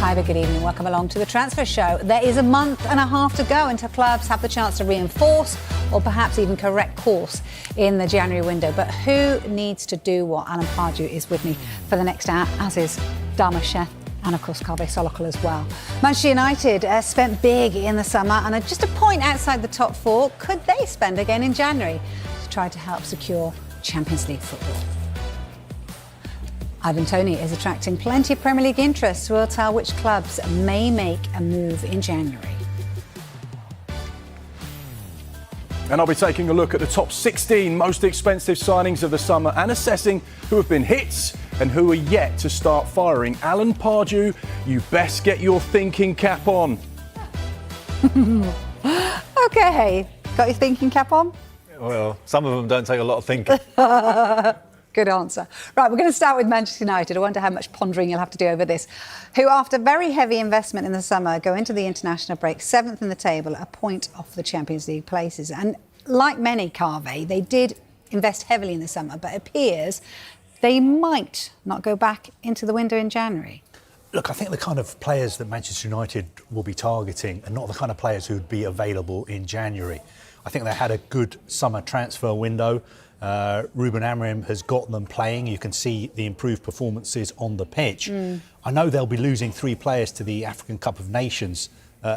Hi, good evening. Welcome along to the Transfer Show. There is a month and a half to go until clubs have the chance to reinforce or perhaps even correct course in the January window. But who needs to do what? Alan Pardew is with me for the next hour, as is Dharma Sheth and, of course, Kaveh Solokol as well. Manchester United spent big in the summer and are just a point outside the top four. Could they spend again in January to try to help secure Champions League football? Toney is attracting plenty of Premier League interest. We'll tell which clubs may make a move in January. And I'll be taking a look at the top 16 most expensive signings of the summer and assessing who have been hits and who are yet to start firing. Alan Pardew, you best get your thinking cap on. OK, got your thinking cap on? Well, some of them don't take a lot of thinking. Good answer. Right, we're going to start with Manchester United. I wonder how much pondering you'll have to do over this. Who, after very heavy investment in the summer, go into the international break 7th in the table, a point off the Champions League places. And like many, Kaveh, they did invest heavily in the summer, but it appears they might not go back into the window in January. Look, I think the kind of players that Manchester United will be targeting are not the kind of players who would be available in January. I think they had a good summer transfer window. Ruben Amorim has got them playing. You can see the improved performances on the pitch. I know they'll be losing 3 players to the African Cup of Nations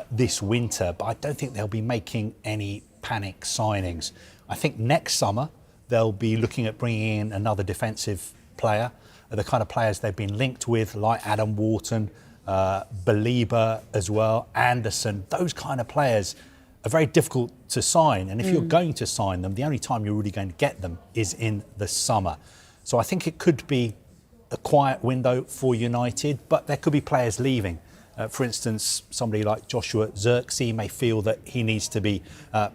this winter, but I don't think they'll be making any panic signings. I think next summer they'll be looking at bringing in another defensive player, the kind of players they've been linked with, like Adam Wharton, Belieber as well, Anderson. Those kind of players are very difficult to sign, and if you're going to sign them, the only time you're really going to get them is in the summer. So I think it could be a quiet window for United, but there could be players leaving. For instance, somebody like Joshua Zirkzee may feel that he needs to be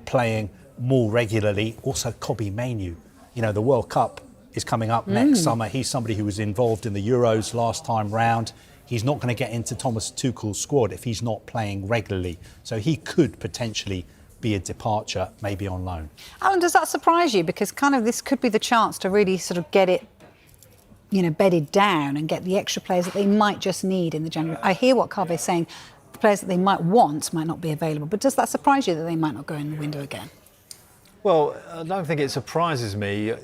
playing more regularly. Also, Kobbie Mainoo. You know, the World Cup is coming up next summer. He's somebody who was involved in the Euros last time round. He's not going to get into Thomas Tuchel's squad if he's not playing regularly. So he could potentially be a departure, maybe on loan. Alan, does that surprise you? Because kind of this could be the chance to really sort of get it, you know, bedded down and get the extra players that they might just need in the January. I hear what Kaveh is saying. The players that they might want might not be available. But does that surprise you that they might not go in the window again? Well, I don't think it surprises me.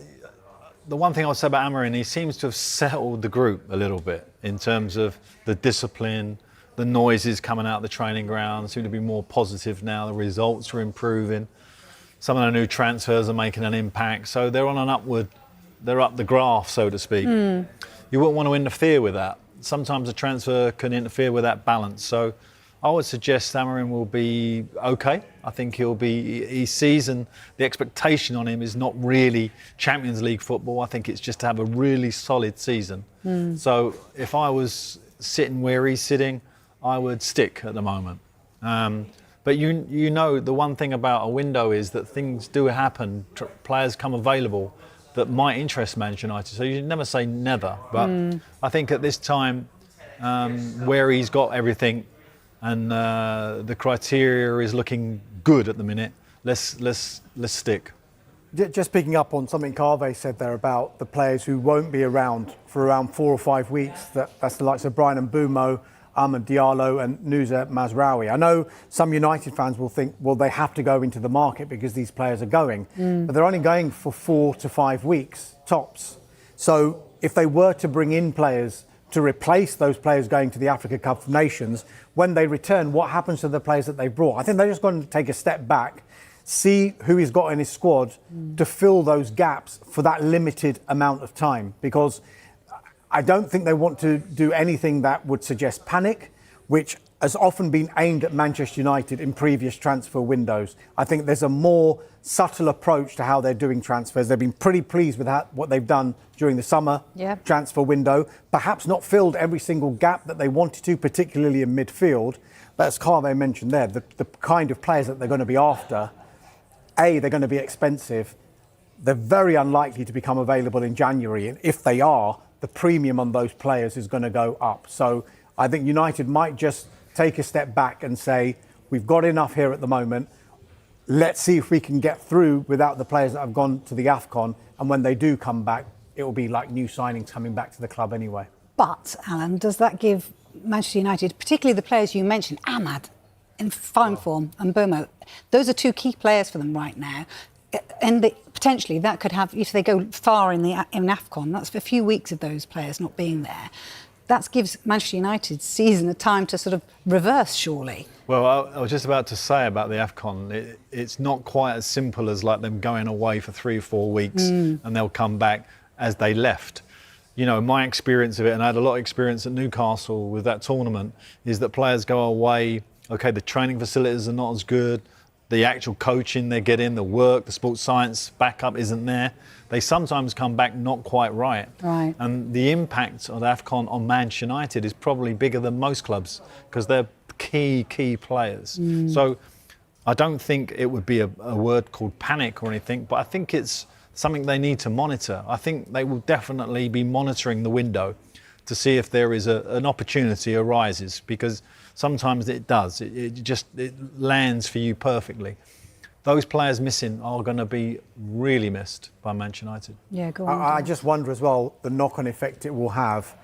The one thing I'll say about Amorim, he seems to have settled the group a little bit in terms of the discipline, the noises coming out of the training ground seem to be more positive now. The results are improving. Some of the new transfers are making an impact. So they're on an upward, they're up the graph, so to speak. You wouldn't want to interfere with that. Sometimes a transfer can interfere with that balance. So I would suggest Amorim will be okay. I think he sees, and the expectation on him is not really Champions League football. I think it's just to have a really solid season. So if I was sitting where he's sitting, I would stick at the moment. But you know, the one thing about a window is that things do happen. Players come available that might interest Manchester United. So you never say never. But I think at this time, where he's got everything, and the criteria is looking good at the minute, let's stick. Just picking up on something Kaveh said there about the players who won't be around for around 4 or 5 weeks. That's the likes of Bryan Mbeumo, Amad Diallo and Nusra Mazraoui. I know some United fans will think, well, they have to go into the market because these players are going. But they're only going for 4 to 5 weeks, tops. So if they were to bring in players to replace those players going to the Africa Cup of Nations, when they return, what happens to the players that they brought? I think they're just going to take a step back, see who he's got in his squad to fill those gaps for that limited amount of time. Because I don't think they want to do anything that would suggest panic, which has often been aimed at Manchester United in previous transfer windows. I think there's a more subtle approach to how they're doing transfers. They've been pretty pleased with what they've done during the summer transfer window. Perhaps not filled every single gap that they wanted to, particularly in midfield. But as Kaveh mentioned there, the kind of players that they're going to be after, they're going to be expensive. They're very unlikely to become available in January. And if they are, the premium on those players is going to go up. So I think United might just take a step back and say, we've got enough here at the moment. Let's see if we can get through without the players that have gone to the AFCON. And when they do come back, it will be like new signings coming back to the club anyway. But, Alan, does that give Manchester United, particularly the players you mentioned, Ahmad in fine form and Bomo, those are two key players for them right now. And potentially that could have, if they go far in AFCON, that's for a few weeks of those players not being there. That gives Manchester United's season a time to sort of reverse, surely. Well, I was just about to say about the AFCON, it's not quite as simple as like them going away for 3 or 4 weeks and they'll come back as they left. You know, my experience of it, and I had a lot of experience at Newcastle with that tournament, is that players go away, okay, the training facilities are not as good, the actual coaching they're getting, the work, the sports science backup isn't there. They sometimes come back not quite right. Right. And the impact of AFCON on Manchester United is probably bigger than most clubs because they're key players. So I don't think it would be a word called panic or anything, but I think it's something they need to monitor. I think they will definitely be monitoring the window to see if there is an opportunity arises, because sometimes it does. It lands for you perfectly. Those players missing are going to be really missed by Manchester United. Yeah, go on. I just wonder as well the knock-on effect it will have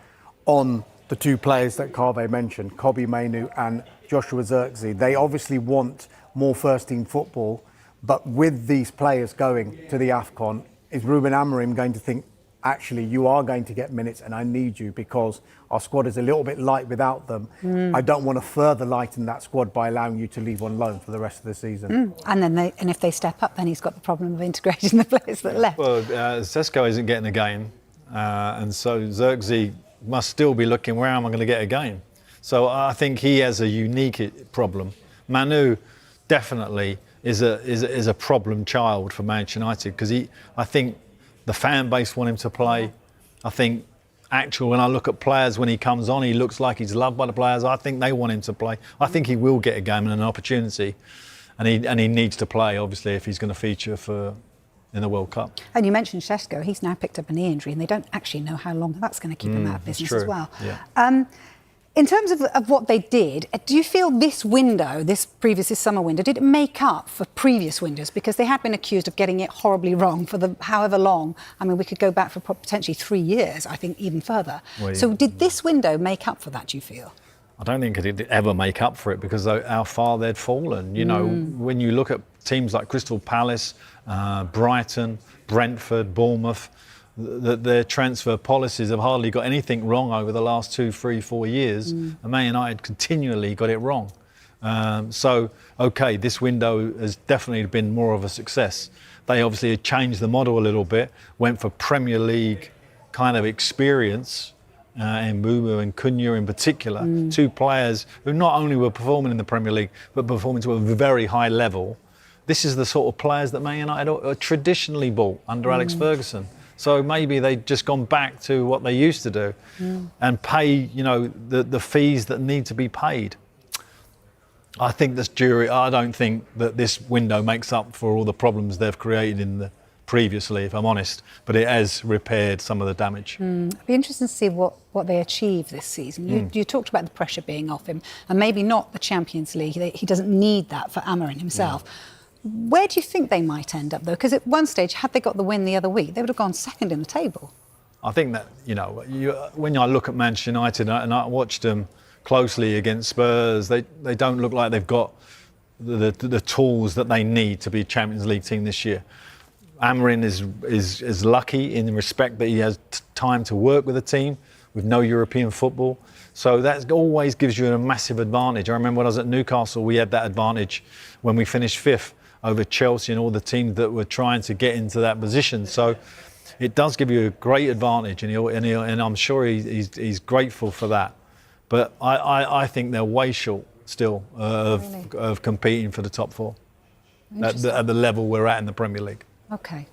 on the two players that Kave mentioned, Kobbie Mainoo and Joshua Zirkzee. They obviously want more first-team football, but with these players going to the AFCON, is Ruben Amorim going to think, actually, you are going to get minutes and I need you because our squad is a little bit light without them. I don't want to further lighten that squad by allowing you to leave on loan for the rest of the season. And if they step up, then he's got the problem of integrating the players that left. Well, Sesko isn't getting a game, and so Zirkzee must still be looking, where am I going to get a game? So I think he has a unique problem. Manu definitely is a problem child for Manchester United because I think the fan base want him to play. I think when I look at players when he comes on, he looks like he's loved by the players. I think they want him to play. I think he will get a game and an opportunity, and he needs to play obviously if he's going to feature in the World Cup. And you mentioned Sesko. He's now picked up a knee injury, and they don't actually know how long that's going to keep him out of business as well. Yeah. In terms of what they did, do you feel this window, this summer window, did it make up for previous windows? Because they had been accused of getting it horribly wrong for however long. I mean, we could go back for potentially 3 years, I think, even further. Well, so did this window make up for that, do you feel? I don't think it did ever make up for it because how far they'd fallen. You know, when you look at teams like Crystal Palace, Brighton, Brentford, Bournemouth, their transfer policies have hardly got anything wrong over the last 2, 3, 4 years, and Man United continually got it wrong. So, okay, this window has definitely been more of a success. They obviously had changed the model a little bit, went for Premier League kind of experience, in Mbeumo and Cunha in particular, two players who not only were performing in the Premier League, but performing to a very high level. This is the sort of players that Man United are traditionally bought under Alex Ferguson. So maybe they've just gone back to what they used to do and pay, you know, the fees that need to be paid. I don't think that this window makes up for all the problems they've created previously, if I'm honest, but it has repaired some of the damage. It'd be interesting to see what they achieve this season. You talked about the pressure being off him, and maybe not the Champions League. He doesn't need that for Amorim himself. Where do you think they might end up, though? Because at one stage, had they got the win the other week, they would have gone second in the table. I think that, you know, when I look at Manchester United and I watched them closely against Spurs, they don't look like they've got the tools that they need to be a Champions League team this year. Amorim is lucky in the respect that he has time to work with a team with no European football. So that always gives you a massive advantage. I remember when I was at Newcastle, we had that advantage when we finished 5th over Chelsea and all the teams that were trying to get into that position. So it does give you a great advantage, and I'm sure he's grateful for that. But I think they're way short still of competing for the top 4 at the level we're at in the Premier League. OK.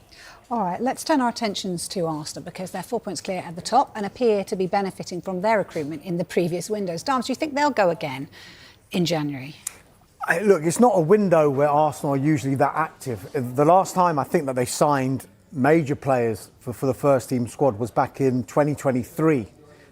All right, let's turn our attentions to Arsenal because they're 4 points clear at the top and appear to be benefiting from their recruitment in the previous windows. Dams, do you think they'll go again in January? Look, it's not a window where Arsenal are usually that active. The last time I think that they signed major players for the first team squad was back in 2023,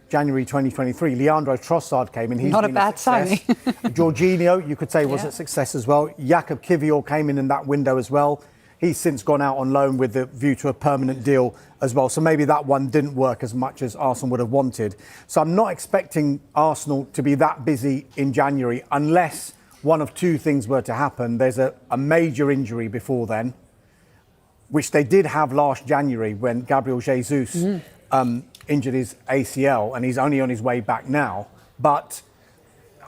January 2023. Leandro Trossard came in. He's not a bad signing. Jorginho, you could say, was a success as well. Jakub Kiwior came in that window as well. He's since gone out on loan with the view to a permanent deal as well. So maybe that one didn't work as much as Arsenal would have wanted. So I'm not expecting Arsenal to be that busy in January unless one of two things were to happen. There's a major injury before then, which they did have last January when Gabriel Jesus injured his ACL, and he's only on his way back now. But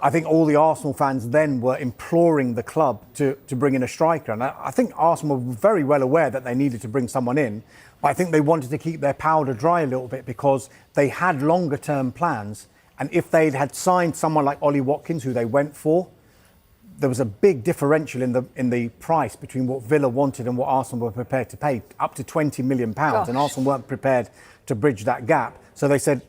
I think all the Arsenal fans then were imploring the club to bring in a striker. And I think Arsenal were very well aware that they needed to bring someone in. But I think they wanted to keep their powder dry a little bit because they had longer term plans. And if they'd had signed someone like Ollie Watkins, who they went for, there was a big differential in the price between what Villa wanted and what Arsenal were prepared to pay, up to £20 million. And Arsenal weren't prepared to bridge that gap. So they said,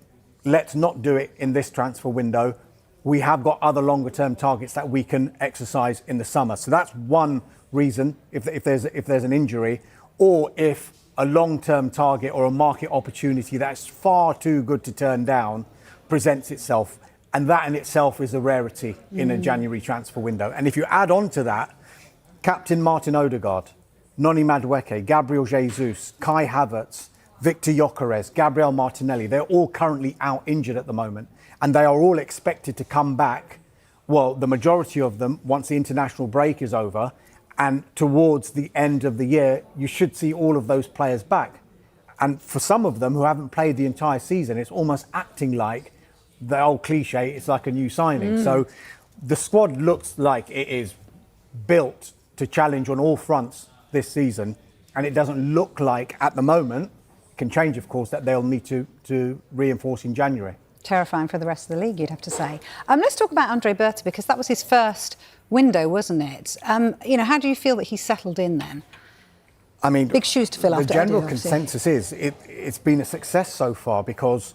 let's not do it in this transfer window. We have got other longer term targets that we can exercise in the summer. So that's one reason if there's an injury, or if a long term target or a market opportunity that's far too good to turn down presents itself. And that in itself is a rarity in a January transfer window. And if you add on to that, Captain Martin Odegaard, Noni Madueke, Gabriel Jesus, Kai Havertz, Victor Gyökeres, Gabriel Martinelli, they're all currently out injured at the moment. And they are all expected to come back, well, the majority of them, once the international break is over. And towards the end of the year, you should see all of those players back. And for some of them who haven't played the entire season, it's almost acting like the old cliche, it's like a new signing. So the squad looks like it is built to challenge on all fronts this season. And it doesn't look like, at the moment, it can change, of course, that they'll need to reinforce in January. Terrifying for the rest of the league, you'd have to say. Let's talk about Andre Berta, because that was his first window, wasn't it? How do you feel that he's settled in then? I mean, big shoes to fill after the general Eddie, consensus is it's been a success so far because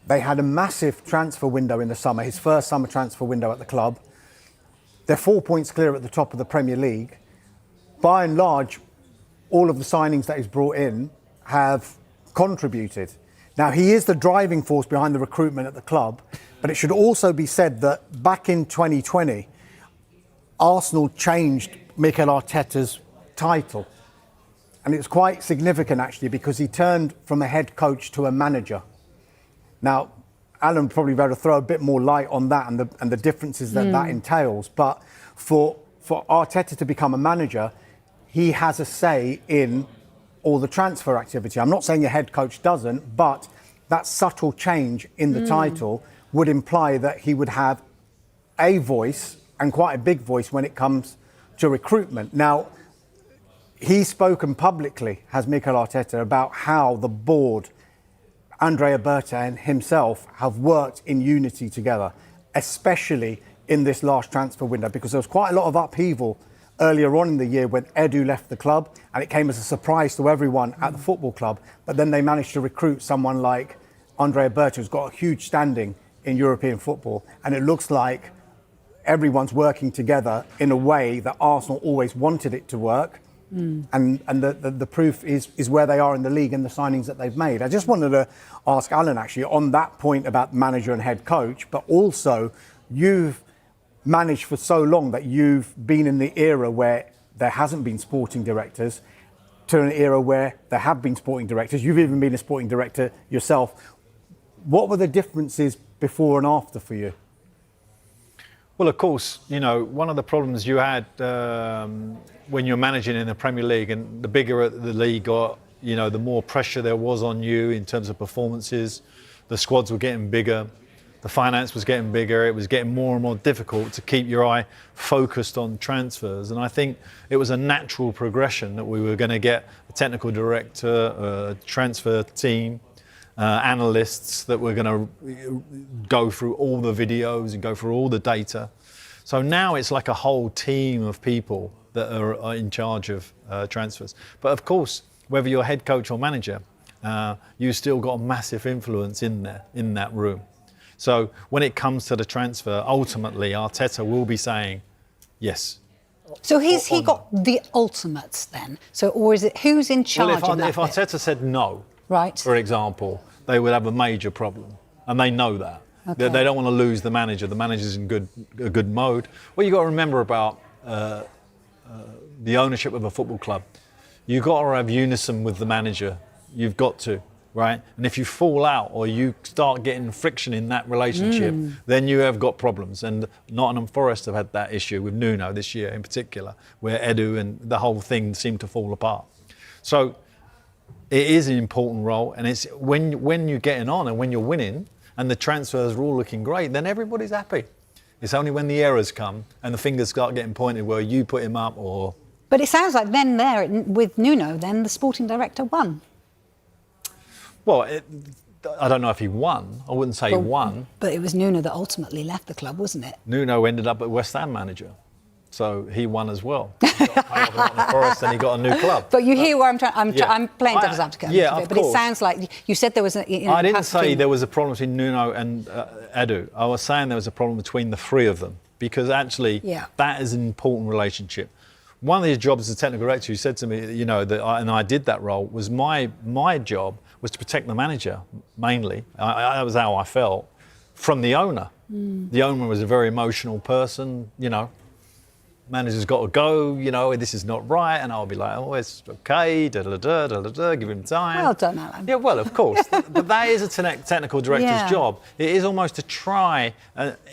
they had a massive transfer window in the summer, his first summer transfer window at the club. They're 4 points clear at the top of the Premier League. By and large, all of the signings that he's brought in have contributed. Now, he is the driving force behind the recruitment at the club, but it should also be said that back in 2020, Arsenal changed Mikel Arteta's title. And it's quite significant, actually, because he turned from a head coach to a manager. Now, Alan would probably be able to throw a bit more light on that and the differences that entails. But for Arteta to become a manager, he has a say in all the transfer activity. I'm not saying a head coach doesn't, but that subtle change in the title would imply that he would have a voice, and quite a big voice, when it comes to recruitment. Now, he's spoken publicly, has Mikel Arteta, about how the board, Andrea Berta and himself, have worked in unity together, especially in this last transfer window, because there was quite a lot of upheaval earlier on in the year when Edu left the club, and it came as a surprise to everyone at the football club. But then they managed to recruit someone like Andrea Berta, who's got a huge standing in European football, and it looks like everyone's working together in a way that Arsenal always wanted it to work. And the proof is where they are in the league and the signings that they've made. I just wanted to ask Alan, actually, on that point about manager and head coach, but also you've managed for so long that you've been in the era where there hasn't been sporting directors to an era where there have been sporting directors. You've even been a sporting director yourself. What were the differences before and after for you? Well, of course, one of the problems you had when you're managing in the Premier League, and the bigger the league got, the more pressure there was on you in terms of performances. The squads were getting bigger. The finance was getting bigger. It was getting more and more difficult to keep your eye focused on transfers. And I think it was a natural progression that we were going to get a technical director, a transfer team, analysts that were going to go through all the videos and go through all the data. So now it's like a whole team of people that are in charge of transfers. But of course, whether you're head coach or manager, you still got a massive influence in that room. So when it comes to the transfer, ultimately Arteta will be saying yes. So has he got the ultimates then? So, or is it who's in charge? Well, in that if bit? Arteta said no, right, for example, they would have a major problem, and they know that. Okay. They don't want to lose the manager. The manager's in a good mode. What you got to remember about the ownership of a football club, you've got to have unison with the manager. You've got to, right? And if you fall out or you start getting friction in that relationship, then you have got problems. And Nottingham Forest have had that issue with Nuno this year in particular, where Edu and the whole thing seemed to fall apart. So it is an important role, and it's when you're getting on and when you're winning and the transfers are all looking great, then everybody's happy. It's only when the errors come and the fingers start getting pointed where you put him up or... But it sounds like then there, with Nuno, then the sporting director won. Well, I don't know if he won. I wouldn't say he won. But it was Nuno that ultimately left the club, wasn't it? Nuno ended up at West Ham manager. So he won as well. He got paid off Nottingham Forest and he got a new club. But you hear where I'm playing devil's advocate. Yeah, of but course. It sounds like you said there was a... I didn't say there was a problem between Nuno and Edu. I was saying there was a problem between the three of them because actually that is an important relationship. One of his jobs as a technical director, he said to me, you know, that I did that role, was my job was to protect the manager mainly. That was how I felt from the owner. The owner was a very emotional person, you know. Manager's got to go, you know, this is not right, and I'll be like, oh, it's okay, give him time. Well done, Alan. Yeah, well, of course. But that is a technical director's job. It is almost to try,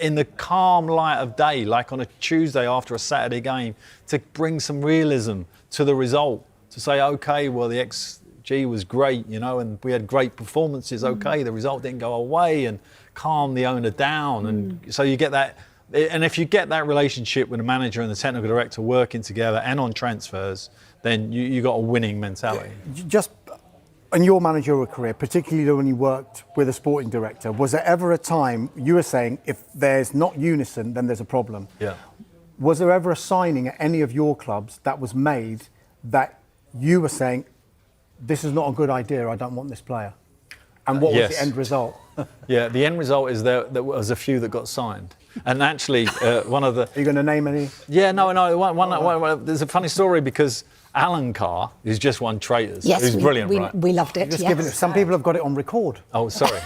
in the calm light of day, like on a Tuesday after a Saturday game, to bring some realism to the result, to say, okay, well, the XG was great, you know, and we had great performances, okay, the result didn't go away, and calm the owner down. And so you get that. And if you get that relationship with the manager and the technical director working together and on transfers, then you got a winning mentality. Just in your managerial career, particularly when you worked with a sporting director, was there ever a time you were saying if there's not unison, then there's a problem? Yeah. Was there ever a signing at any of your clubs that was made that you were saying, this is not a good idea, I don't want this player? And what was the end result? Yeah, the end result is there was a few that got signed. And actually, one of the... Are you going to name any? Yeah, no. There's a funny story because Alan Carr, who's just won Traitors, who's brilliant, right? We loved it, Some people have got it on record. Oh, sorry.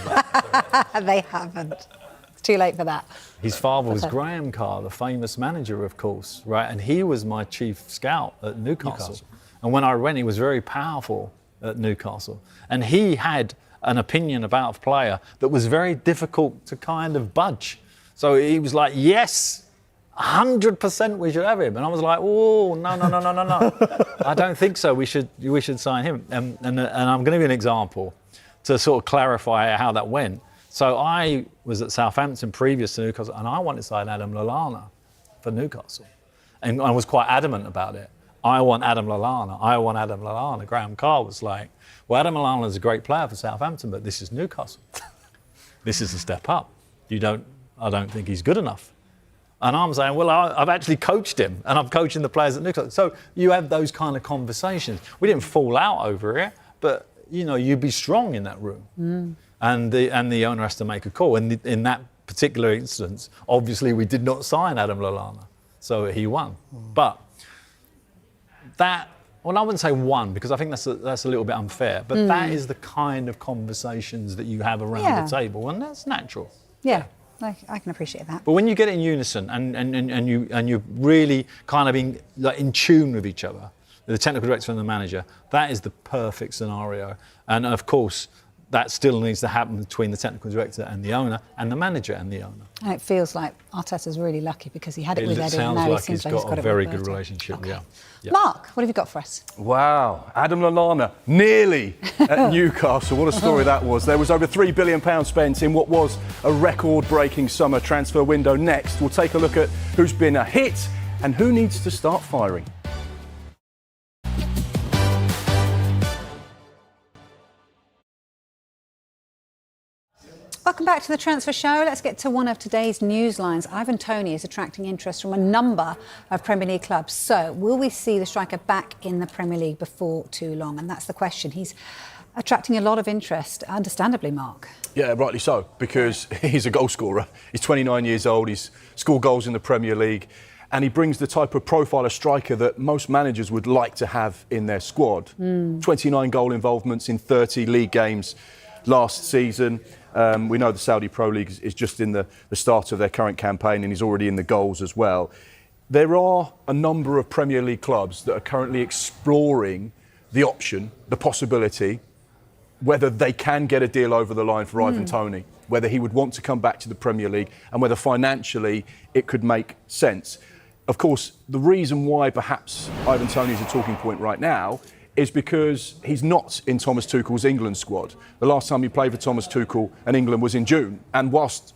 They haven't. It's too late for that. His father was Graham Carr, the famous manager, of course, right? And he was my chief scout at Newcastle. And when I went, he was very powerful at Newcastle. And he had an opinion about a player that was very difficult to kind of budge. So he was like, yes, 100% we should have him. And I was like, oh, no. I don't think so. We should sign him. And I'm going to give you an example to sort of clarify how that went. So I was at Southampton previous to Newcastle, and I wanted to sign Adam Lallana for Newcastle. And I was quite adamant about it. I want Adam Lallana. Graham Carr was like, well, Adam Lallana is a great player for Southampton, but this is Newcastle. This is a step up. I don't think he's good enough. And I'm saying, well, I've actually coached him, and I'm coaching the players at Newcastle. So you have those kind of conversations. We didn't fall out over it, but, you know, you be strong in that room. And the owner has to make a call. And in that particular instance, obviously we did not sign Adam Lallana, so he won. But that... Well, I wouldn't say one, because I think that's a little bit unfair. But that is the kind of conversations that you have around the table, and that's natural. Yeah, I can appreciate that. But when you get in unison and you're really kind of in tune with each other, the technical director and the manager, that is the perfect scenario. And of course, that still needs to happen between the technical director and the owner, and the manager and the owner. And it feels like Arteta's really lucky because he had it with Edu. It sounds like he's got a very good relationship. Okay. Yeah. Mark, what have you got for us? Wow, Adam Lallana nearly at Newcastle. What a story that was. There was over £3 billion spent in what was a record-breaking summer transfer window. Next, we'll take a look at who's been a hit and who needs to start firing. Welcome back to the Transfer Show. Let's get to one of today's news lines. Toney is attracting interest from a number of Premier League clubs. So will we see the striker back in the Premier League before too long? And that's the question. He's attracting a lot of interest, understandably, Mark. Yeah, rightly so, because he's a goal scorer. He's 29 years old. He's scored goals in the Premier League. And he brings the type of profile of striker that most managers would like to have in their squad. 29 goal involvements in 30 league games last season. We know the Saudi Pro League is just in the start of their current campaign, and he's already in the goals as well. There are a number of Premier League clubs that are currently exploring the option, the possibility, whether they can get a deal over the line for Ivan Toney, whether he would want to come back to the Premier League, and whether financially it could make sense. Of course, the reason why perhaps Ivan Toney is a talking point right now is because he's not in Thomas Tuchel's England squad. The last time he played for Thomas Tuchel and England was in June, and whilst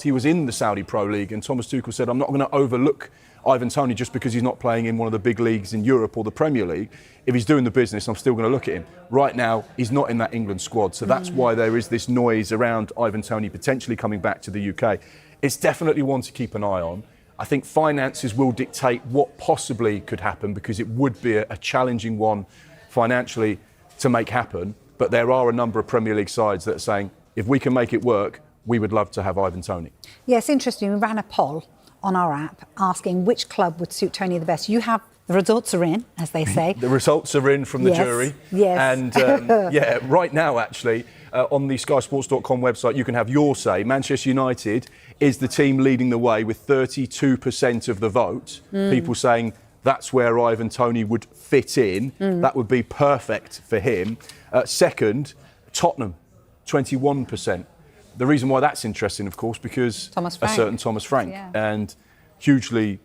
he was in the Saudi Pro League, and Thomas Tuchel said, I'm not going to overlook Ivan Toney just because he's not playing in one of the big leagues in Europe or the Premier League. If he's doing the business, I'm still going to look at him. Right now, he's not in that England squad, so that's why there is this noise around Ivan Toney potentially coming back to the UK. It's definitely one to keep an eye on. I think finances will dictate what possibly could happen, because it would be a challenging one financially to make happen. But there are a number of Premier League sides that are saying, if we can make it work, we would love to have Ivan Toney. Yeah, it's interesting. We ran a poll on our app asking which club would suit Toney the best. You have the results are in, as they say. The results are in from the jury. Yes. And right now, actually, on the SkySports.com website, you can have your say. Manchester United is the team leading the way with 32% of the vote. People saying that's where Ivan Toney would fit in. That would be perfect for him. Second, Tottenham, 21%. The reason why that's interesting, of course, because a certain Thomas Frank, and hugely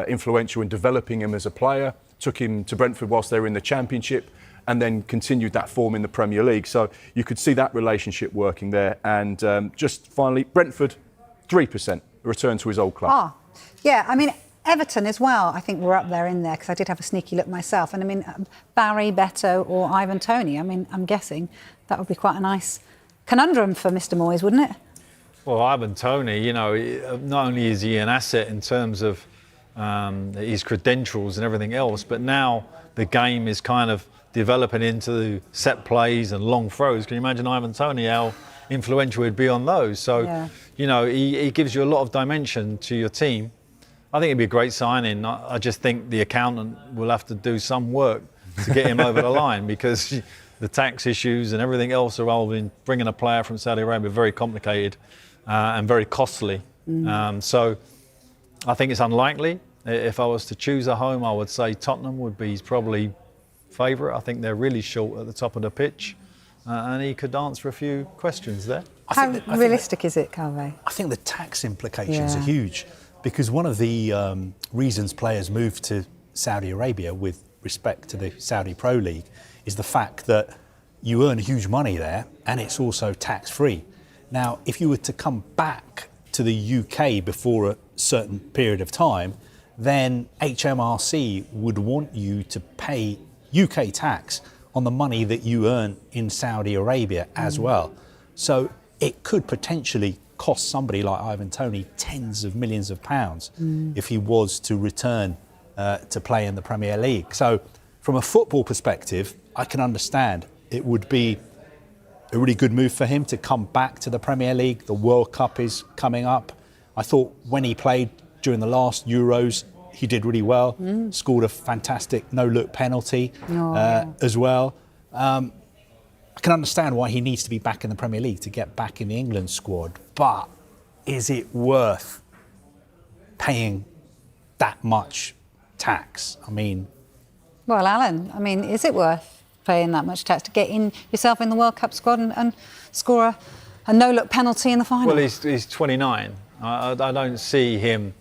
influential in developing him as a player, took him to Brentford whilst they were in the Championship, and then continued that form in the Premier League. So you could see that relationship working there. And just finally, Brentford, 3%, a return to his old club. Yeah, I mean, Everton as well, I think we're up there in there, because I did have a sneaky look myself. And I mean, Barry, Beto or Ivan Toney, I mean, I'm guessing that would be quite a nice conundrum for Mr. Moyes, wouldn't it? Well, Ivan Toney, you know, not only is he an asset in terms of his credentials and everything else, but now the game is kind of developing into set plays and long throws. Can you imagine Ivan Toney, how influential he'd be on those? So, you know, he gives you a lot of dimension to your team. I think it'd be a great signing. I just think the accountant will have to do some work to get him over the line, because the tax issues and everything else involved in bringing a player from Saudi Arabia are very complicated and very costly. So I think it's unlikely. If I was to choose a home, I would say Tottenham would be his probably favourite. I think they're really short at the top of the pitch, and he could answer a few questions there. How realistic is it, Calvé? I think the tax implications are huge, because one of the reasons players move to Saudi Arabia with respect to the Saudi Pro League is the fact that you earn huge money there, and it's also tax-free. Now, if you were to come back to the UK before a certain period of time, then HMRC would want you to pay UK tax on the money that you earn in Saudi Arabia as well. So it could potentially cost somebody like Ivan Toney tens of millions of pounds if he was to return to play in the Premier League. So from a football perspective, I can understand it would be a really good move for him to come back to the Premier League. The World Cup is coming up. I thought when he played during the last Euros, he did really well, scored a fantastic no-look penalty as well. I can understand why he needs to be back in the Premier League to get back in the England squad, but is it worth paying that much tax? I mean... Well, Alan, I mean, is it worth paying that much tax to get yourself in the World Cup squad and score a no-look penalty in the final? Well, he's 29. I don't see him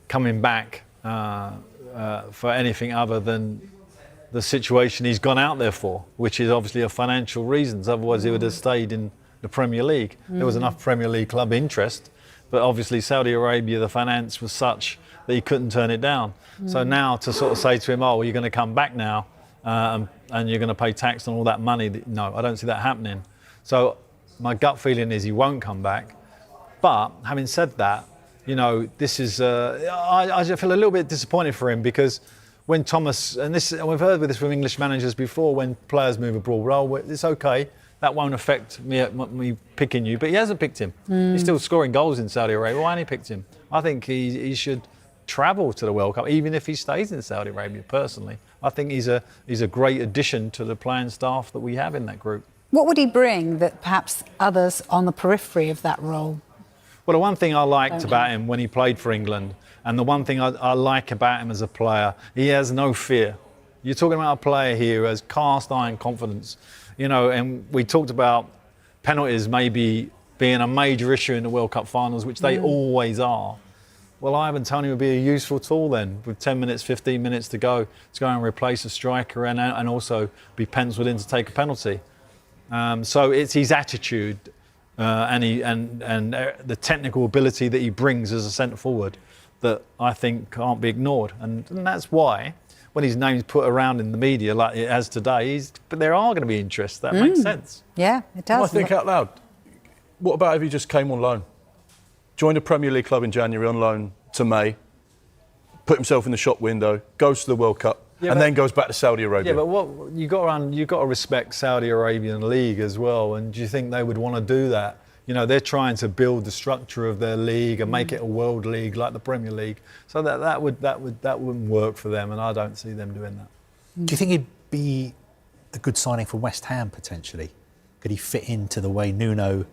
coming back for anything other than the situation he's gone out there for, which is obviously of financial reasons. Otherwise, he would have stayed in the Premier League. There was enough Premier League club interest, but obviously Saudi Arabia, the finance was such that he couldn't turn it down. So now to sort of say to him, oh, well, you're going to come back now and you're going to pay tax on all that money. No, I don't see that happening. So my gut feeling is he won't come back. But having said that, you know, this is, I feel a little bit disappointed for him, because when Thomas, and we've heard this from English managers before, when players move abroad, well, it's okay, that won't affect me picking you, but he hasn't picked him. He's still scoring goals in Saudi Arabia. Why hasn't he picked him? I think he should travel to the World Cup, even if he stays in Saudi Arabia, personally. I think he's a great addition to the playing staff that we have in that group. What would he bring that perhaps others on the periphery of that role? Well, the one thing I liked about him when he played for England, and the one thing I like about him as a player, he has no fear. You're talking about a player here who has cast iron confidence, and we talked about penalties maybe being a major issue in the World Cup finals, which they always are. Well, Ivan Toney would be a useful tool then, with 10 minutes, 15 minutes to go and replace a striker and also be penciled in to take a penalty. So it's his attitude and the technical ability that he brings as a centre forward that I think can't be ignored, and that's why when his name's put around in the media like it has today, but there are going to be interest. That makes sense. Yeah, it does. I think out loud. What about if he just came on loan? Joined a Premier League club in January on loan to May, put himself in the shop window, goes to the World Cup, and then goes back to Saudi Arabia. Yeah, but what you got to respect Saudi Arabian league as well. And do you think they would want to do that? They're trying to build the structure of their league and make it a world league like the Premier League. So that wouldn't work for them, and I don't see them doing that. Do you think he'd be a good signing for West Ham potentially? Could he fit into the way Nuno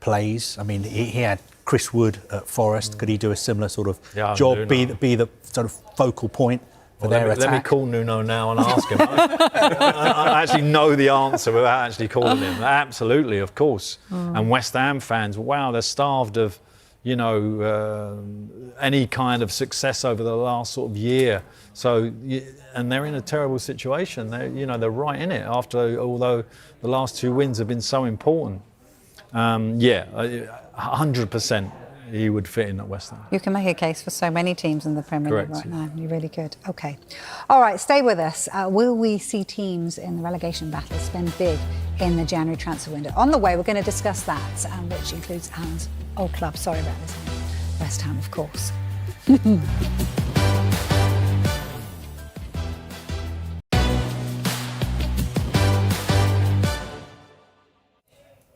plays? I mean, he had Chris Wood at Forest. Could he do a similar sort of job, be the sort of focal point for their attack? Let me call Nuno now and ask him. I actually know the answer without actually calling him. Absolutely, of course. And West Ham fans, wow, they're starved of, any kind of success over the last sort of year. So, and they're in a terrible situation. They're right in it although the last 2 wins have been so important. 100% he would fit in at West Ham. You can make a case for so many teams in the Premier League Correct. right now. You really could. Okay. All right, stay with us. Will we see teams in the relegation battle spend big in the January transfer window? On the way, we're going to discuss that, which includes Alan's old club. Sorry about this. West Ham, of course.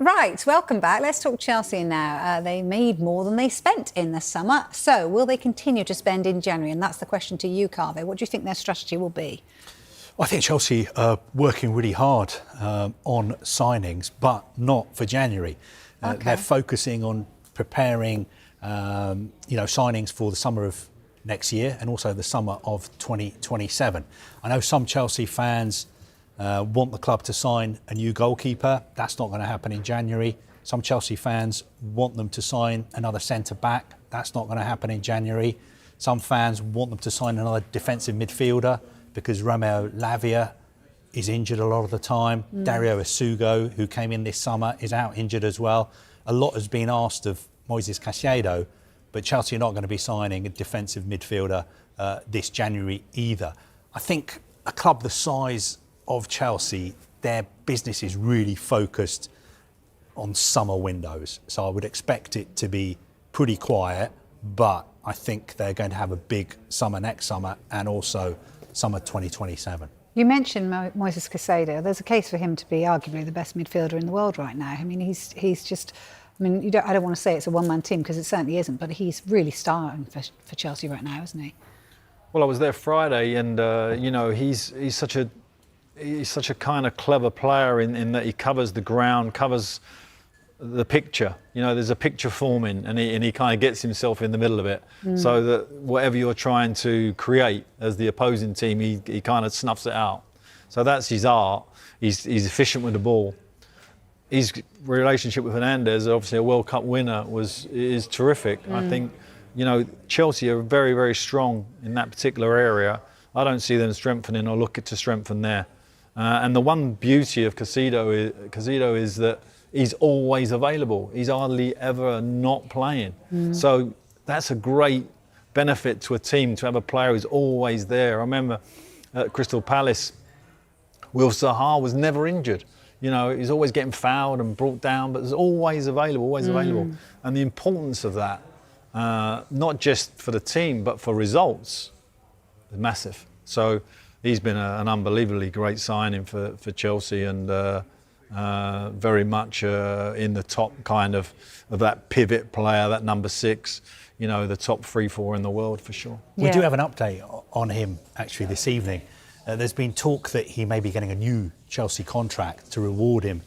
Right, welcome back. Let's talk Chelsea now. They made more than they spent in the summer. So will they continue to spend in January? And that's the question to you, Carve. What do you think their strategy will be? Well, I think Chelsea are working really hard on signings, but not for January. They're focusing on preparing, signings for the summer of next year and also the summer of 2027. I know some Chelsea fans want the club to sign a new goalkeeper. That's not going to happen in January. Some Chelsea fans want them to sign another centre-back. That's not going to happen in January. Some fans want them to sign another defensive midfielder because Romeo Lavia is injured a lot of the time. Dario Isugo, who came in this summer, is out injured as well. A lot has been asked of Moises Caicedo, but Chelsea are not going to be signing a defensive midfielder this January either. I think a club the size of Chelsea, their business is really focused on summer windows. So I would expect it to be pretty quiet, but I think they're going to have a big summer next summer and also summer 2027. You mentioned Moises Caicedo. There's a case for him to be arguably the best midfielder in the world right now. I mean, he's just... I mean, I don't want to say it's a one-man team because it certainly isn't, but he's really starting for Chelsea right now, isn't he? Well, I was there Friday, and he's such a kind of clever player in that he covers the ground, covers the picture. There's a picture forming, and he kind of gets himself in the middle of it, so that whatever you're trying to create as the opposing team, he kind of snuffs it out. So that's his art. He's efficient with the ball. His relationship with Hernandez, obviously a World Cup winner, is terrific. I think, Chelsea are very, very strong in that particular area. I don't see them strengthening or looking to strengthen there. And the one beauty of Caicedo is that he's always available. He's hardly ever not playing. So that's a great benefit to a team to have a player who's always there. I remember at Crystal Palace, Will Zaha was never injured. He's always getting fouled and brought down, but he's always available, And the importance of that, not just for the team, but for results, is massive. So he's been an unbelievably great signing for Chelsea and very much in the top kind of that pivot player, that number 6, the top 3-4 in the world for sure. We do have an update on him actually this evening. There's been talk that he may be getting a new Chelsea contract to reward him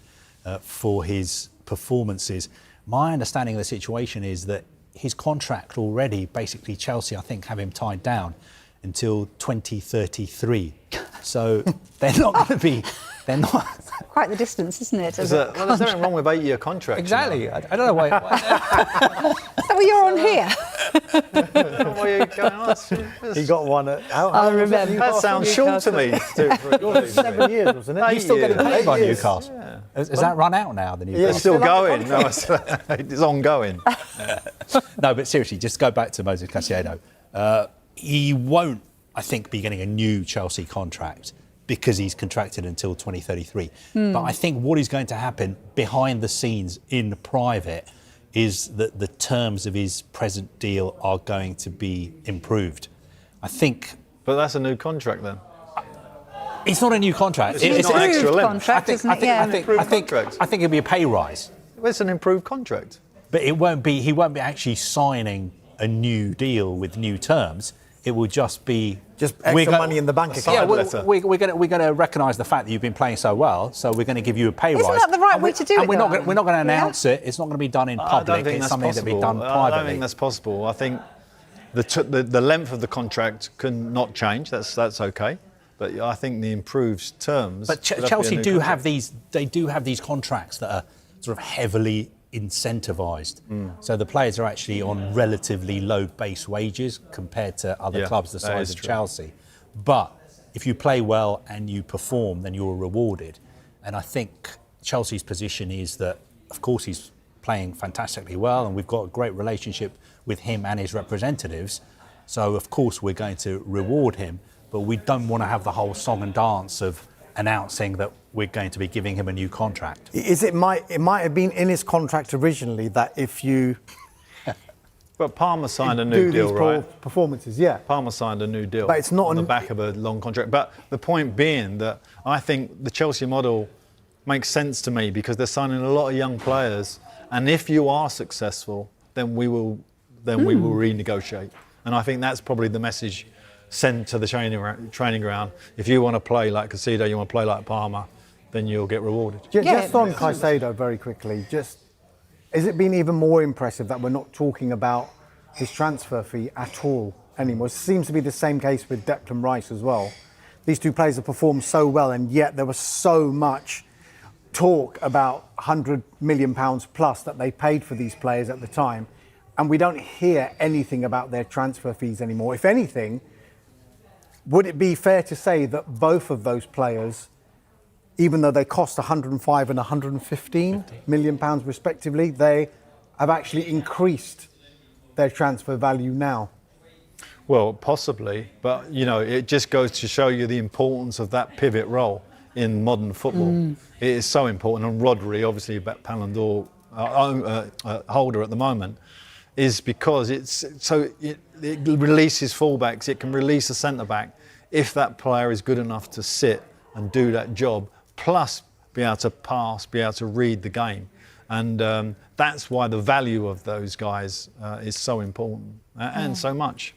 for his performances. My understanding of the situation is that his contract already, basically Chelsea, I think, have him tied down until 2033. So they're not going to be. They're not. Quite the distance, isn't it? There's nothing wrong with 8-year contracts. Exactly. You know? I don't know why. Is that what you're on here? Why are you going on? He got one at. I remember. That sounds short to me. 7 years, wasn't it? You're still getting paid by 8 years. Newcastle. Yeah. Has that run out now? The Newcastle. It's still going. No, it's ongoing. No, but seriously, just go back to Moses Caicedo. He won't, I think, be getting a new Chelsea contract because he's contracted until 2033. But I think what is going to happen behind the scenes in private is that the terms of his present deal are going to be improved. I think. But that's a new contract then. It's not a new contract. It's not extra length. Contract, isn't it? I think it'll be a pay rise. It's an improved contract. But it won't be. He won't be actually signing a new deal with new terms. It will just be extra money in the bank account. Yeah, letter. we're going to recognise the fact that you've been playing so well. So we're going to give you a pay rise. Isn't that the right way to do it? And we're not though? going to announce it. It's not going to be done in I public. don't think It's that's something possible. that'll be done I privately. don't think that's possible. I think the length of the contract can not change. That's okay. But I think the improved terms. But Chelsea do have these. They do have these contracts that are sort of heavily incentivised. So the players are actually on relatively low base wages compared to other clubs the size of Chelsea. But if you play well and you perform, then you're rewarded. And I think Chelsea's position is that, of course, he's playing fantastically well, and we've got a great relationship with him and his representatives. So of course we're going to reward him. But we don't want to have the whole song and dance of announcing that we're going to be giving him a new contract. It might have been in his contract originally that if you But Palmer signed a new deal, right? Performances, yeah. Palmer signed a new deal. But it's not on the back of a long contract. But the point being that I think the Chelsea model makes sense to me because they're signing a lot of young players, and if you are successful, then we will renegotiate. And I think that's probably the message sent to the training ground. If you want to play like Caicedo, you want to play like Palmer, then you'll get rewarded. Just on Caicedo, very quickly, has it been even more impressive that we're not talking about his transfer fee at all anymore? It seems to be the same case with Declan Rice as well. These two players have performed so well, and yet there was so much talk about £100 million plus that they paid for these players at the time, and we don't hear anything about their transfer fees anymore. If anything, would it be fair to say that both of those players, even though they cost 105 and 115 million pounds respectively, they have actually increased their transfer value now? Well, possibly, but it just goes to show you the importance of that pivot role in modern football. It is so important, and Rodri, obviously a Ballon d'Or holder at the moment, is because it releases fullbacks, it can release a centre back if that player is good enough to sit and do that job, plus be able to pass, be able to read the game. And that's why the value of those guys is so important and so much.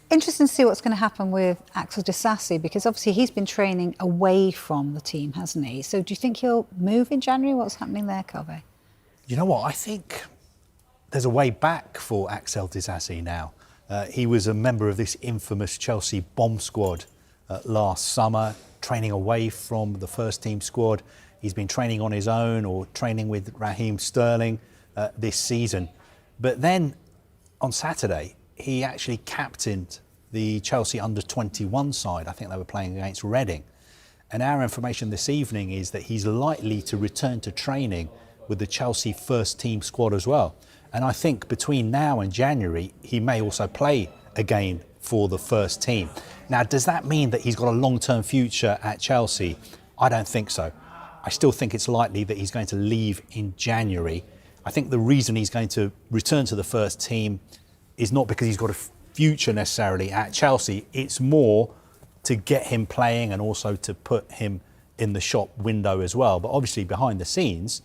Interesting to see what's going to happen with Axel Disasi, because obviously he's been training away from the team, hasn't he? So do you think he'll move in January? What's happening there, Cave? You know what? I think there's a way back for Axel Disasi now. He was a member of this infamous Chelsea bomb squad last summer, training away from the first team squad. He's been training on his own or training with Raheem Sterling this season. But then on Saturday, he actually captained the Chelsea under-21 side. I think they were playing against Reading. And our information this evening is that he's likely to return to training with the Chelsea first team squad as well. And I think between now and January, he may also play again for the first team. Now, does that mean that he's got a long-term future at Chelsea? I don't think so. I still think it's likely that he's going to leave in January. I think the reason he's going to return to the first team is not because he's got a future necessarily at Chelsea. It's more to get him playing and also to put him in the shop window as well. But obviously behind the scenes,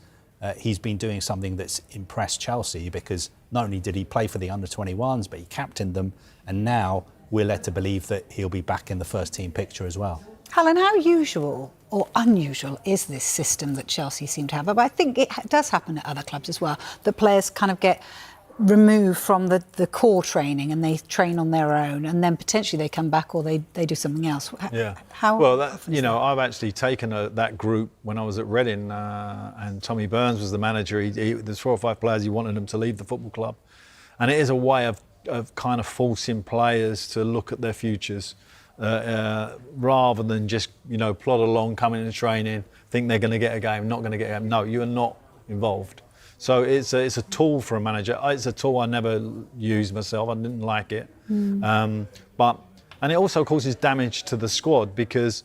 he's been doing something that's impressed Chelsea, because not only did he play for the under-21s, but he captained them, and now we're led to believe that he'll be back in the first team picture as well. Alan, how usual or unusual is this system that Chelsea seem to have? But I think it does happen at other clubs as well, that players kind of get removed from the core training and they train on their own, and then potentially they come back or they do something else? Yeah. How well, often is that? I've actually taken that group when I was at Reading, and Tommy Burns was the manager. There's 4 or 5 players he wanted them to leave the football club, and it is a way of kind of forcing players to look at their futures rather than just plod along, come into training, think they're going to get a game, not going to get a game. No, you are not involved. So it's a tool for a manager. It's a tool I never used myself. I didn't like it. And it also causes damage to the squad because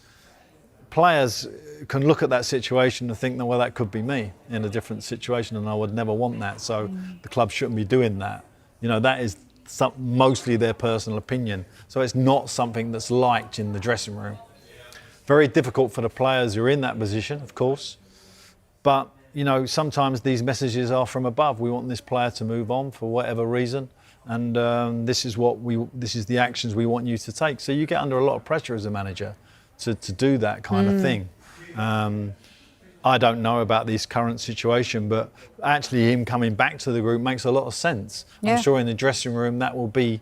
players can look at that situation and think, well, that could be me in a different situation, and I would never want that. So the club shouldn't be doing that. That is mostly their personal opinion. So it's not something that's liked in the dressing room. Very difficult for the players who are in that position, of course. But sometimes these messages are from above. We want this player to move on for whatever reason, and this is the actions we want you to take. So you get under a lot of pressure as a manager to do that kind of thing. I don't know about this current situation, but actually him coming back to the group makes a lot of sense. Yeah. I'm sure in the dressing room that will be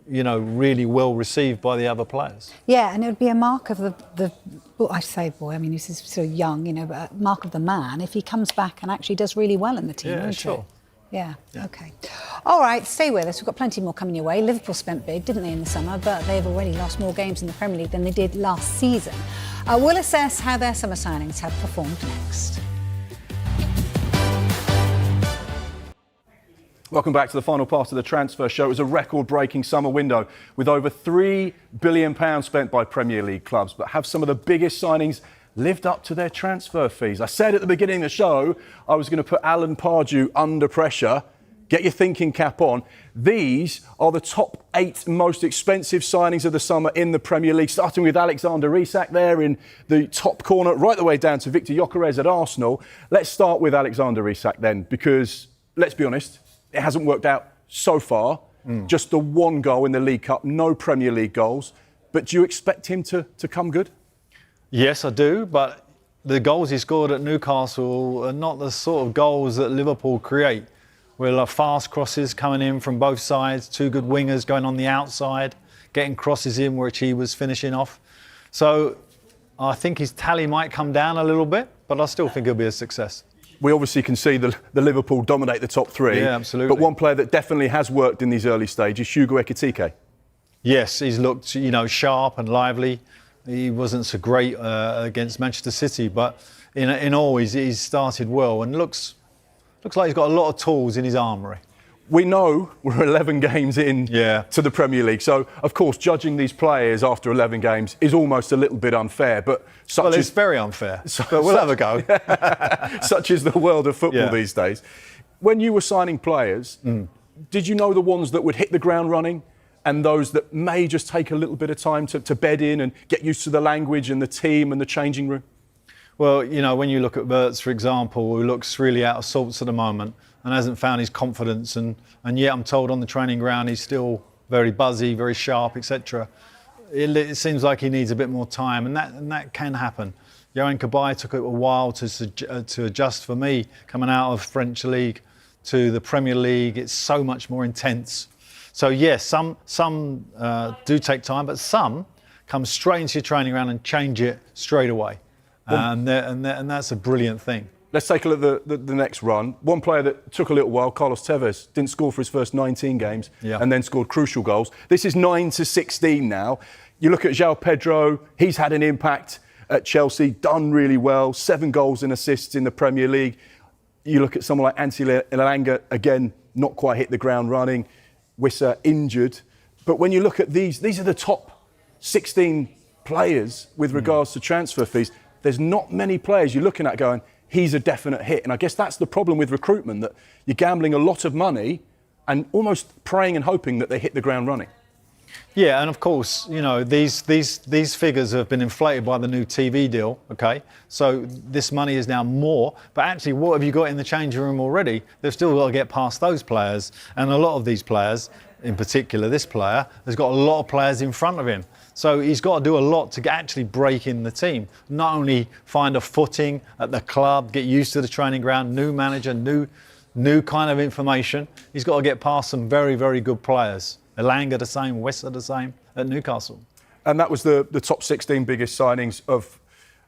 really well received by the other players. Yeah, and it would be a mark of the I say boy, I mean, this is so young, but a mark of the man if he comes back and actually does really well in the team, wouldn't sure. it? Yeah, okay. All right, stay with us. We've got plenty more coming your way. Liverpool spent big, didn't they, in the summer, but they've already lost more games in the Premier League than they did last season. We'll assess how their summer signings have performed next. Welcome back to the final part of the transfer show. It was a record-breaking summer window with over £3 billion spent by Premier League clubs. But have some of the biggest signings lived up to their transfer fees? I said at the beginning of the show I was going to put Alan Pardew under pressure. Get your thinking cap on. These are the top 8 most expensive signings of the summer in the Premier League, starting with Alexander Isak there in the top corner, right the way down to Victor Gyökeres at Arsenal. Let's start with Alexander Isak then, because, let's be honest, it hasn't worked out so far. Just the 1 goal in the League Cup, no Premier League goals. But do you expect him to come good? Yes, I do, but the goals he scored at Newcastle are not the sort of goals that Liverpool create. With fast crosses coming in from both sides, 2 good wingers going on the outside, getting crosses in which he was finishing off. So I think his tally might come down a little bit, but I still think he'll be a success. We obviously can see the Liverpool dominate the top 3. Yeah, absolutely. But one player that definitely has worked in these early stages, Hugo Ekitike. Yes, he's looked, sharp and lively. He wasn't so great against Manchester City, but in all, he's started well and looks like he's got a lot of tools in his armoury. We know we're 11 games in to the Premier League, so of course judging these players after 11 games is almost a little bit unfair. But it's very unfair. But we'll have a go. Such is the world of football these days. When you were signing players, did you know the ones that would hit the ground running and those that may just take a little bit of time to bed in and get used to the language and the team and the changing room? Well, when you look at Havertz, for example, who looks really out of sorts at the moment and hasn't found his confidence, and yet I'm told on the training ground he's still very buzzy, very sharp, etc. It seems like he needs a bit more time, and that can happen. Yohan Cabaye took it a while to adjust for me, coming out of French League to the Premier League. It's so much more intense. So yes, some do take time, but some come straight into your training ground and change it straight away. And that's a brilliant thing. Let's take a look at the next run. One player that took a little while, Carlos Tevez, didn't score for his first 19 games and then scored crucial goals. This is 9-16 now. You look at João Pedro, he's had an impact at Chelsea, done really well, 7 goals and assists in the Premier League. You look at someone like Anthony Elanga, again, not quite hit the ground running. Wissa injured. But when you look at these are the top 16 players with regards to transfer fees. There's not many players you're looking at going, he's a definite hit. And I guess that's the problem with recruitment, that you're gambling a lot of money and almost praying and hoping that they hit the ground running. Yeah, and of course, these figures have been inflated by the new TV deal, okay? So this money is now more, but actually what have you got in the changing room already? They've still got to get past those players, and a lot of these players, in particular this player, has got a lot of players in front of him. So he's got to do a lot to actually break in the team. Not only find a footing at the club, get used to the training ground, new manager, new new kind of information. He's got to get past some very, very good players. Elanga the same, Wester the same at Newcastle. And that was the top 16 biggest signings of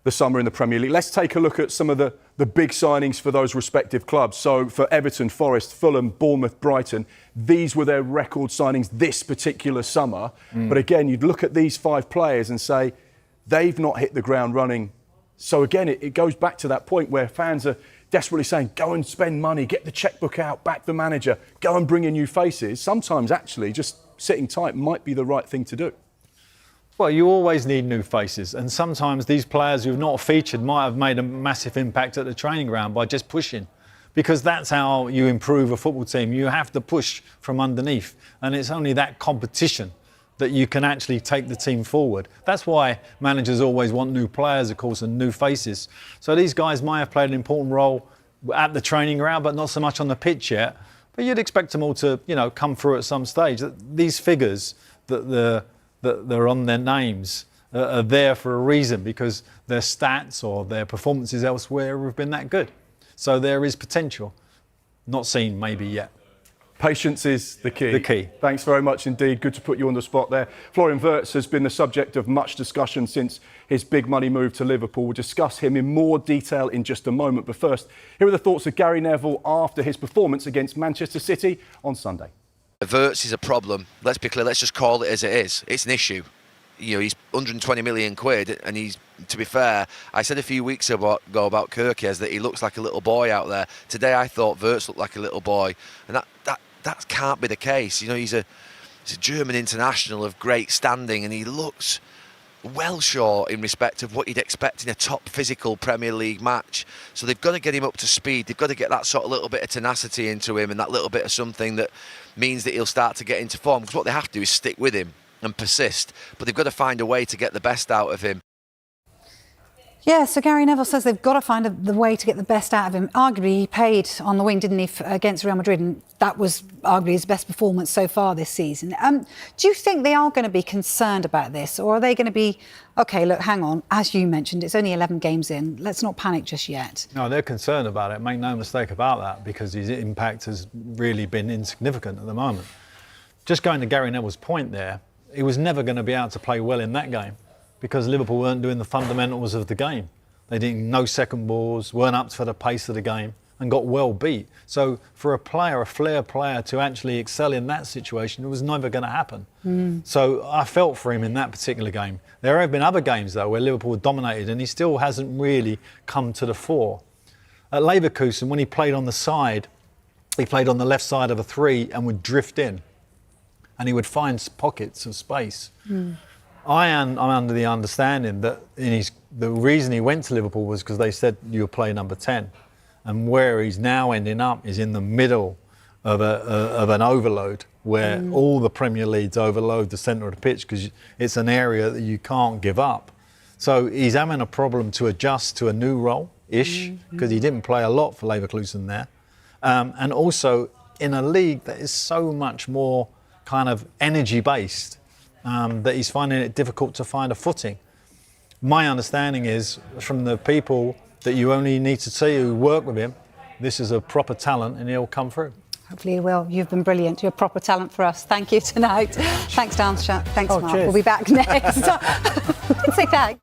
the summer in the Premier League. Let's take a look at some of the big signings for those respective clubs. So for Everton, Forest, Fulham, Bournemouth, Brighton, these were their record signings this particular summer. But again, you'd look at these 5 players and say, they've not hit the ground running. So again, it goes back to that point where fans are desperately saying, go and spend money, get the chequebook out, back the manager, go and bring in new faces. Sometimes actually just sitting tight might be the right thing to do. Well, you always need new faces, and sometimes these players who've not featured might have made a massive impact at the training ground by just pushing, because that's how you improve a football team. You have to push from underneath, and it's only that competition that you can actually take the team forward. That's why managers always want new players, of course, and new faces. So these guys might have played an important role at the training ground, but not so much on the pitch yet. But you'd expect them all to, come through at some stage. These figures that they're on their names are there for a reason, because their stats or their performances elsewhere have been that good. So there is potential. Not seen maybe yet. Patience is the key. The key. Thanks very much indeed. Good to put you on the spot there. Florian Wirtz has been the subject of much discussion since his big money move to Liverpool. We'll discuss him in more detail in just a moment. But first, here are the thoughts of Gary Neville after his performance against Manchester City on Sunday. Wirtz is a problem. Let's be clear. Let's just call it as it is. It's an issue. He's 120 million quid, and he's, to be fair, I said a few weeks ago about Kirkes that he looks like a little boy out there. Today I thought Wirtz looked like a little boy, and that can't be the case. He's a German international of great standing, and he looks well short in respect of what you'd expect in a top physical Premier League match. So they've got to get him up to speed. They've got to get that sort of little bit of tenacity into him, and that little bit of something that means that he'll start to get into form. Because what they have to do is stick with him and persist, but they've got to find a way to get the best out of him. Yeah, so Gary Neville says they've got to find the way to get the best out of him. Arguably, he paid on the wing, didn't he, against Real Madrid, and that was arguably his best performance so far this season. Do you think they are going to be concerned about this, or are they going to be, OK, look, hang on, as you mentioned, it's only 11 games in, let's not panic just yet? No, they're concerned about it, make no mistake about that, because his impact has really been insignificant at the moment. Just going to Gary Neville's point there, he was never going to be able to play well in that game, because Liverpool weren't doing the fundamentals of the game. They didn't know second balls, weren't up for the pace of the game, and got well beat. So for a flair player to actually excel in that situation, it was never going to happen. So I felt for him in that particular game. There have been other games, though, where Liverpool dominated, and he still hasn't really come to the fore. At Leverkusen, when he played on the side, he played on the left side of a 3 and would drift in, and he would find pockets of space. I'm under the understanding that the reason he went to Liverpool was because they said you'll play number 10. And where he's now ending up is in the middle of an overload, where all the Premier Leagues overload the centre of the pitch, because it's an area that you can't give up. So he's having a problem to adjust to a new role-ish, because he didn't play a lot for Leverkusen there. And also in a league that is so much more kind of energy-based, that he's finding it difficult to find a footing. My understanding is, from the people that you only need to see who work with him, this is a proper talent and he'll come through. Hopefully he will. You've been brilliant. You're a proper talent for us. Thank you tonight. Thanks, Dan. Thanks, Mark. Cheers. We'll be back next. Say thanks.